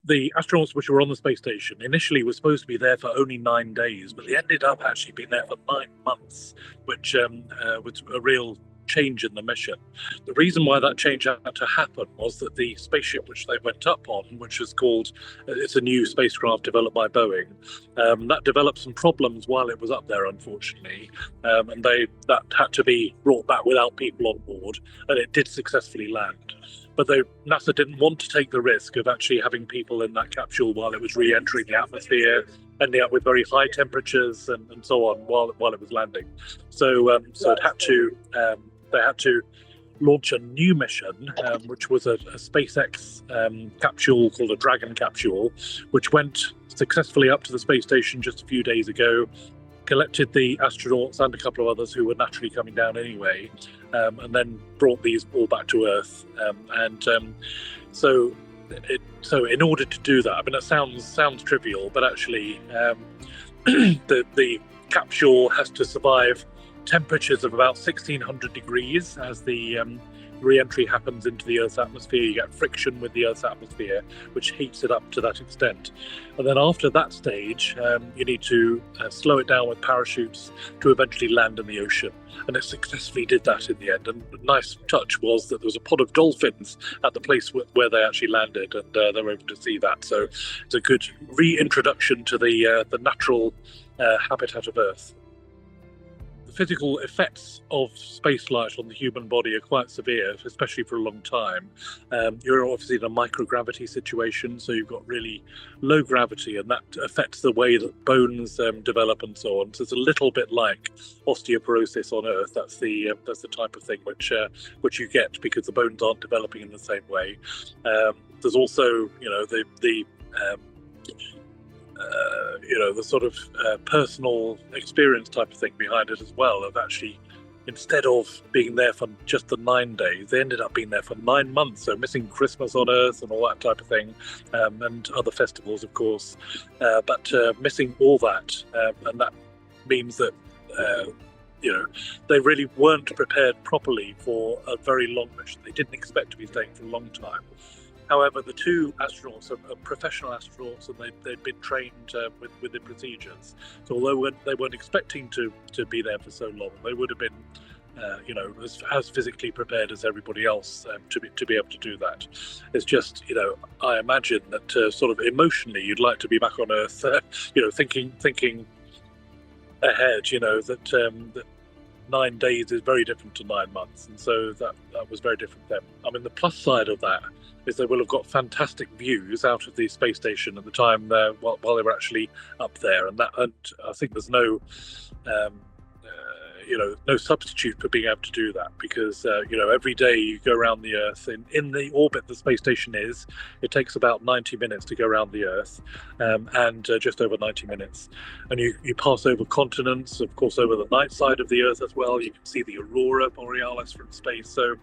the astronauts which were on the space station initially were supposed to be there for only 9 days, but they ended up actually being there for 9 months, which was a real change in the mission. The reason why that change had to happen was that the spaceship which they went up on, which is called, it's a new spacecraft developed by Boeing, that developed some problems while it was up there, unfortunately, and that had to be brought back without people on board, and it did successfully land. But NASA didn't want to take the risk of actually having people in that capsule while it was re-entering the atmosphere, ending up with very high temperatures and so on while it was landing. So they had to launch a new mission, which was a SpaceX capsule called a Dragon capsule, which went successfully up to the space station just a few days ago, collected the astronauts and a couple of others who were naturally coming down anyway, and then brought these all back to Earth. So in order to do that, I mean, it sounds trivial, but actually the capsule has to survive temperatures of about 1600 degrees as the re-entry happens into the Earth's atmosphere. You get friction with the Earth's atmosphere, which heats it up to that extent. And then after that stage, you need to slow it down with parachutes to eventually land in the ocean. And it successfully did that in the end. And the nice touch was that there was a pod of dolphins at the place where they actually landed, and they were able to see that. So it's a good reintroduction to the natural habitat of Earth. The physical effects of spaceflight on the human body are quite severe, especially for a long time. You're obviously in a microgravity situation, so you've got really low gravity, and that affects the way that bones develop and so on. So it's a little bit like osteoporosis on Earth. That's the type of thing which you get because the bones aren't developing in the same way. There's also, the sort of personal experience type of thing behind it as well, of actually, instead of being there for just the 9 days, they ended up being there for 9 months, so missing Christmas on Earth and all that type of thing, and other festivals, of course, but missing all that, and that means that they really weren't prepared properly for a very long mission. They didn't expect to be staying for a long time. However, the two astronauts are professional astronauts, and they'd been trained with the procedures. So although they weren't expecting to be there for so long, they would have been, as physically prepared as everybody else to be able to do that. It's just, I imagine that sort of emotionally, you'd like to be back on Earth, thinking ahead, that 9 days is very different to 9 months, and so that was very different then. I mean, the plus side of that is they will have got fantastic views out of the space station at the time while they were actually up there, and I think there's no substitute for being able to do that, because every day you go around the Earth in the orbit the space station is. It takes about 90 minutes to go around the Earth, and just over 90 minutes, and you pass over continents, of course, over the night side of the Earth as well. You can see the aurora borealis from space. So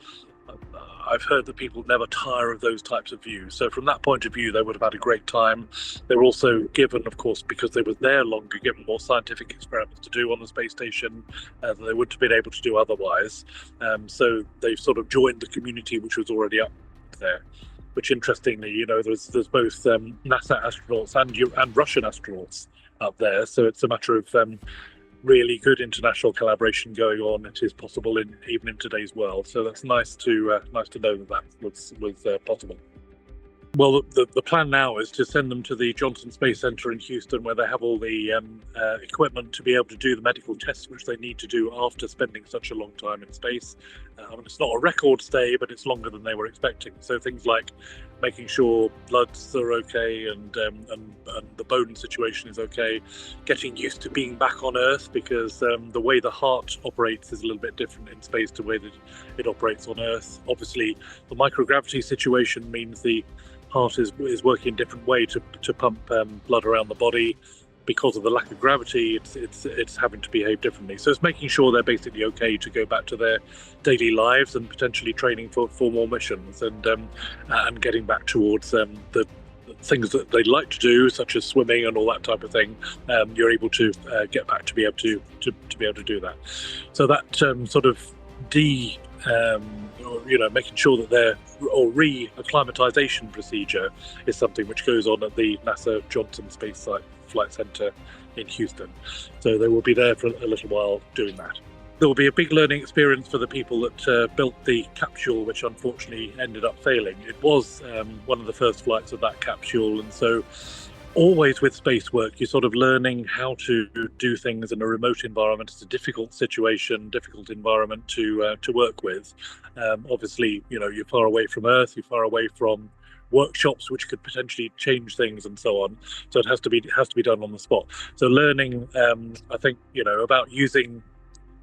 I've heard that people never tire of those types of views. So from that point of view, they would have had a great time. They were also given, of course, because they were there longer, given more scientific experiments to do on the space station that they wouldn't have been able to do otherwise. So they've sort of joined the community which was already up there. Which, interestingly, there's both NASA astronauts and Russian astronauts up there. So it's a matter of really good international collaboration going on. It is possible even in today's world. So that's nice to know that was possible. Well, the plan now is to send them to the Johnson Space Center in Houston, where they have all the equipment to be able to do the medical tests which they need to do after spending such a long time in space. It's not a record stay, but it's longer than they were expecting. So things like making sure bloods are okay and the bone situation is okay, getting used to being back on Earth, because the way the heart operates is a little bit different in space to the way that it operates on Earth. Obviously, the microgravity situation means the heart is working a different way to pump blood around the body. Because of the lack of gravity, it's having to behave differently. So it's making sure they're basically okay to go back to their daily lives and potentially training for more missions, and getting back towards the things that they like to do, such as swimming and all that type of thing. You're able to get back to be able to be able to do that. So that sort of or, making sure that their re-acclimatization procedure is something which goes on at the NASA Johnson Space Flight Center in Houston. So they will be there for a little while doing that. There will be a big learning experience for the people that built the capsule, which unfortunately ended up failing. It was one of the first flights of that capsule, and so always with space work, you're sort of learning how to do things in a remote environment. It's a difficult situation, difficult environment to work with. Obviously, you're far away from Earth, you're far away from workshops which could potentially change things and so on. So it has to be done on the spot. So learning, I think, about using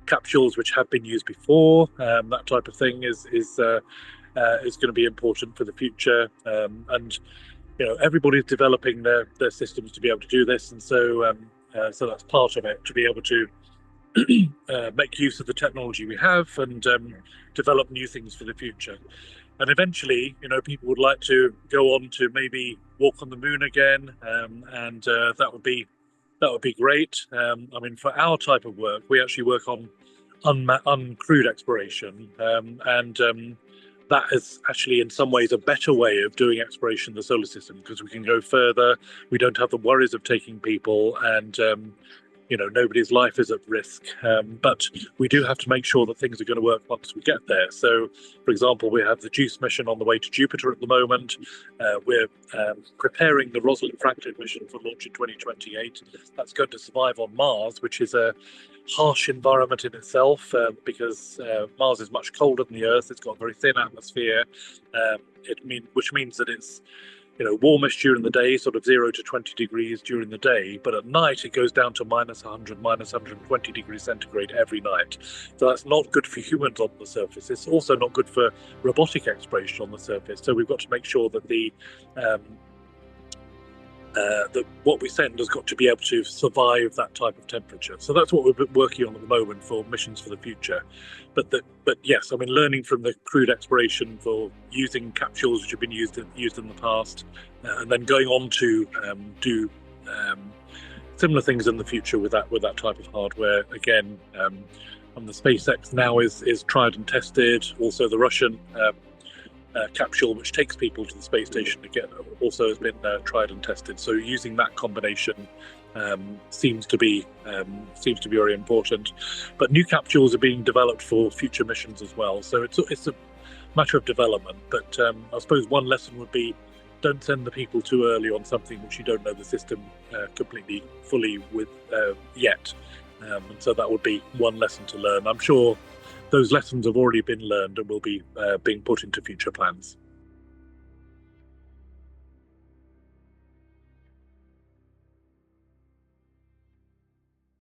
capsules which have been used before, that type of thing is going to be important for the future. And everybody's developing their systems to be able to do this, and so that's part of it, to be able to make use of the technology we have and develop new things for the future. And eventually, people would like to go on to maybe walk on the moon again, and that would be great. I mean, for our type of work, we actually work on uncrewed exploration, and that is actually in some ways a better way of doing exploration in the solar system, because we can go further. We don't have the worries of taking people, and nobody's life is at risk. But we do have to make sure that things are going to work once we get there. So, for example, we have the JUICE mission on the way to Jupiter at the moment. We're preparing the Rosalind Franklin mission for launch in 2028. That's going to survive on Mars, which is a harsh environment in itself, because Mars is much colder than the Earth. It's got a very thin atmosphere, which means that it's warmest during the day, sort of 0 to 20 degrees during the day, but at night it goes down to minus 100, minus 120 degrees centigrade every night. So that's not good for humans on the surface. It's also not good for robotic exploration on the surface. So we've got to make sure that what we send has got to be able to survive that type of temperature. So that's what we're working on at the moment for missions for the future. But yes, I mean, learning from the crewed exploration for using capsules which have been used in the past, and then going on to do similar things in the future with that type of hardware. Again, and the SpaceX now is tried and tested. Also, the Russian capsule which takes people to the space station again also has been tried and tested. So using that combination seems to be very important. But new capsules are being developed for future missions as well. So it's a matter of development. But I suppose one lesson would be, don't send the people too early on something which you don't know the system completely fully with yet. And so that would be one lesson to learn. I'm sure those lessons have already been learned and will be being put into future plans.